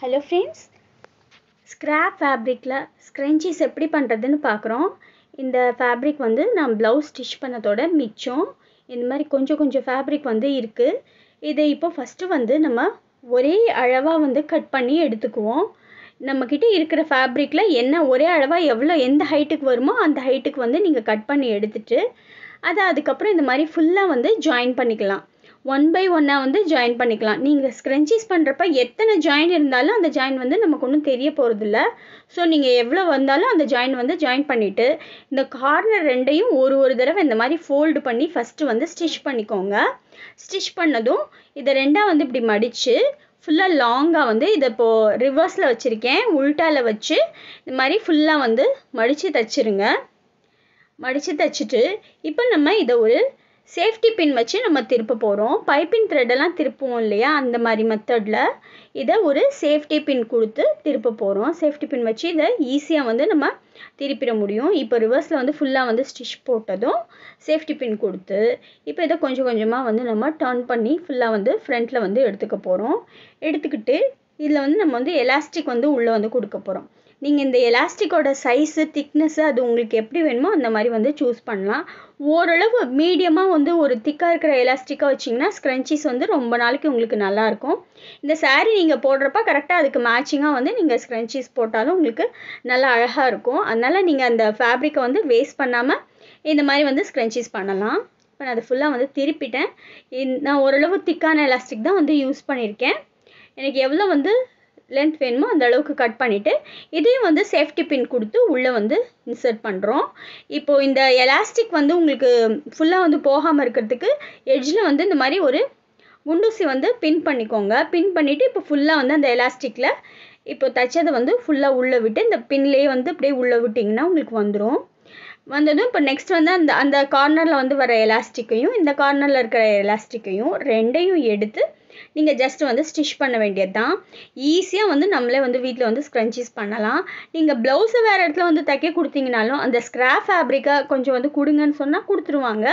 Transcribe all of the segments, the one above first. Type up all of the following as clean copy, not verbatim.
Hello friends, scrap fabricல scrunchies எப்படி பண்றதுன்னு பார்க்குறோம். இந்த fabric வந்து நான் blouse stitch பண்ணதோட மிச்சம். இந்த மாதிரி கொஞ்சம் fabric வந்து இருக்கு. இதை இப்போ first வந்து நம்ம ஒரே அளவா வந்து கட் பண்ணி எடுத்துக்குவோம். நம்ம கிட்ட இருக்கிற fabricல என்ன ஒரே அளவா எந்த ஹைட்டுக்கு வருமோ அந்த ஹைட்டுக்கு வந்து நீங்க கட் பண்ணி எடுத்துட்டு அதை அதுக்கப்புறம் இந்த மாதிரி ஃபுல்லா வந்து ஜாயின் பண்ணிக்கலாம். ஒன் பை ஒன்னாக வந்து ஜாயின் பண்ணிக்கலாம். நீங்கள் ஸ்க்ரன்ச்சீஸ் பண்ணுறப்ப எத்தனை ஜாயின் இருந்தாலும் அந்த ஜாயின் வந்து நமக்கு ஒன்றும் தெரிய போகிறதில்ல. ஸோ நீங்கள் எவ்வளோ வந்தாலும் அந்த ஜாயின் வந்து ஜாயின் பண்ணிவிட்டு இந்த கார்னர் ரெண்டையும் ஒரு தடவை இந்த மாதிரி ஃபோல்டு பண்ணி ஃபஸ்ட்டு வந்து ஸ்டிச் பண்ணிக்கோங்க. ஸ்டிச் பண்ணதும் இதை ரெண்டாக வந்து இப்படி மடித்து ஃபுல்லாக லாங்காக வந்து இதை இப்போது ரிவர்ஸில் வச்சுருக்கேன். உல்ட்டாவில் வச்சு இந்த மாதிரி ஃபுல்லாக வந்து மடித்து தைச்சிருங்க. மடித்து தைச்சிட்டு இப்போ நம்ம இதை ஒரு சேஃப்டி பின் வச்சு நம்ம திருப்ப போகிறோம். பைப்பிங் த்ரெட்டெல்லாம் திருப்புவோம் இல்லையா, அந்த மாதிரி மெத்தடில் இதை ஒரு சேஃப்டி பின் கொடுத்து திருப்ப போகிறோம். சேஃப்டி பின் வச்சு இதை ஈஸியாக வந்து நம்ம திருப்பிட முடியும். இப்போ ரிவர்ஸில் வந்து ஃபுல்லாக வந்து ஸ்டிச் போட்டதும் சேஃப்டி பின் கொடுத்து இப்போ இதை கொஞ்சம் கொஞ்சமாக வந்து நம்ம டர்ன் பண்ணி ஃபுல்லாக வந்து ஃப்ரண்ட்டில் வந்து எடுத்துக்க போகிறோம். எடுத்துக்கிட்டு இதில் வந்து நம்ம வந்து எலாஸ்டிக் வந்து உள்ளே வந்து கொடுக்க போகிறோம். நீங்கள் இந்த எலாஸ்டிக்கோட சைஸு திக்னஸ்ஸு அது உங்களுக்கு எப்படி வேணுமோ அந்த மாதிரி வந்து சூஸ் பண்ணலாம். ஓரளவு மீடியமாக வந்து ஒரு திக்காக இருக்கிற எலாஸ்டிக்காக வச்சிங்கன்னா ஸ்க்ரன்ச்சீஸ் வந்து ரொம்ப நாளைக்கு உங்களுக்கு நல்லாயிருக்கும். இந்த சாரீ நீங்கள் போடுறப்ப கரெக்டாக அதுக்கு மேட்சிங்காக வந்து நீங்கள் ஸ்க்ரன்ச்சீஸ் போட்டாலும் உங்களுக்கு நல்லா அழகாக இருக்கும். அதனால் நீங்கள் அந்த ஃபேப்ரிக்கை வந்து வேஸ்ட் பண்ணாமல் இந்த மாதிரி வந்து ஸ்க்ரன்ச்சீஸ் பண்ணலாம். இப்போ நான் அதை ஃபுல்லாக வந்து திருப்பிட்டேன். நான் ஓரளவு திக்கான எலாஸ்டிக் தான் வந்து யூஸ் பண்ணியிருக்கேன். எனக்கு எவ்வளோ வந்து லென்த் வேணுமோ அந்த அளவுக்கு கட் பண்ணிவிட்டு இதையும் வந்து சேஃப்டி பின் கொடுத்து உள்ளே வந்து இன்சர்ட் பண்ணுறோம். இப்போது இந்த எலாஸ்டிக் வந்து உங்களுக்கு ஃபுல்லாக வந்து போகாமல் இருக்கிறதுக்கு எட்ஜில் வந்து இந்த மாதிரி ஒரு குண்டூசி வந்து பின் பண்ணிக்கோங்க. பின் பண்ணிவிட்டு இப்போ ஃபுல்லாக வந்து அந்த எலாஸ்டிக்கில் இப்போ தைச்சதை வந்து ஃபுல்லாக உள்ளே விட்டு இந்த பின்லேயே வந்து அப்படியே உள்ளே விட்டிங்கன்னா உங்களுக்கு வந்துடும். வந்ததும் இப்போ நெக்ஸ்ட் வந்து அந்த கார்னரில் வந்து வர எலாஸ்டிக்கையும் இந்த கார்னரில் இருக்கிற எலாஸ்டிக்கையும் ரெண்டையும் எடுத்து நீங்கள் ஜஸ்ட் வந்து ஸ்டிச் பண்ண வேண்டியது தான். ஈஸியாக வந்து நம்மளே வந்து வீட்டில் வந்து ஸ்க்ரன்ச்சீஸ் பண்ணலாம். நீங்கள் ப்ளவுஸை வேறு இடத்துல வந்து தைக்க கொடுத்தீங்கனாலும் அந்த ஸ்க்ராப் ஃபேப்ரிக்கை கொஞ்சம் வந்து கொடுங்கன்னு சொன்னால் கொடுத்துருவாங்க.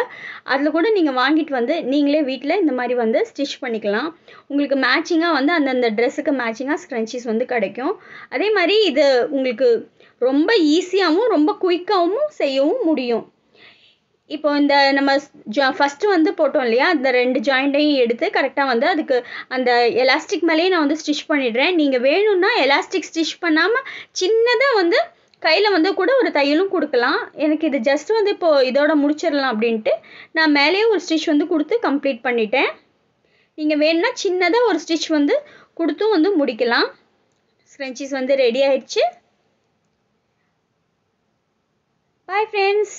அதில் கூட நீங்கள் வாங்கிட்டு வந்து நீங்களே வீட்டில் இந்த மாதிரி வந்து ஸ்டிச் பண்ணிக்கலாம். உங்களுக்கு மேட்சிங்காக வந்து அந்தந்த ட்ரெஸ்ஸுக்கு மேட்சிங்காக ஸ்க்ரன்ச்சீஸ் வந்து கிடைக்கும். அதே மாதிரி இது உங்களுக்கு ரொம்ப ஈஸியாகவும் ரொம்ப குயிக்காகவும் செய்யவும் முடியும். இப்போ இந்த நம்ம ஃபஸ்ட்டு வந்து போட்டோம் இல்லையா, அந்த 2 ஜாயிண்ட்டையும் எடுத்து கரெக்டாக வந்து அதுக்கு அந்த எலாஸ்டிக் மேலேயே நான் வந்து ஸ்டிச் பண்ணிடுறேன். நீங்கள் வேணும்னா எலாஸ்டிக் ஸ்டிச் பண்ணாமல் சின்னதாக வந்து கையில் வந்து கூட ஒரு தையலும் கொடுக்கலாம். எனக்கு இது ஜஸ்ட் வந்து இப்போது இதோட முடிச்சிடலாம் அப்படின்ட்டு நான் மேலேயே ஒரு ஸ்டிச் வந்து கொடுத்து கம்ப்ளீட் பண்ணிட்டேன். நீங்கள் வேணும்னா சின்னதாக ஒரு ஸ்டிச் வந்து கொடுத்தும் வந்து முடிக்கலாம். ஸ்க்ரன்ச்சீஸ் வந்து ரெடி ஆயிடுச்சு. Bye friends.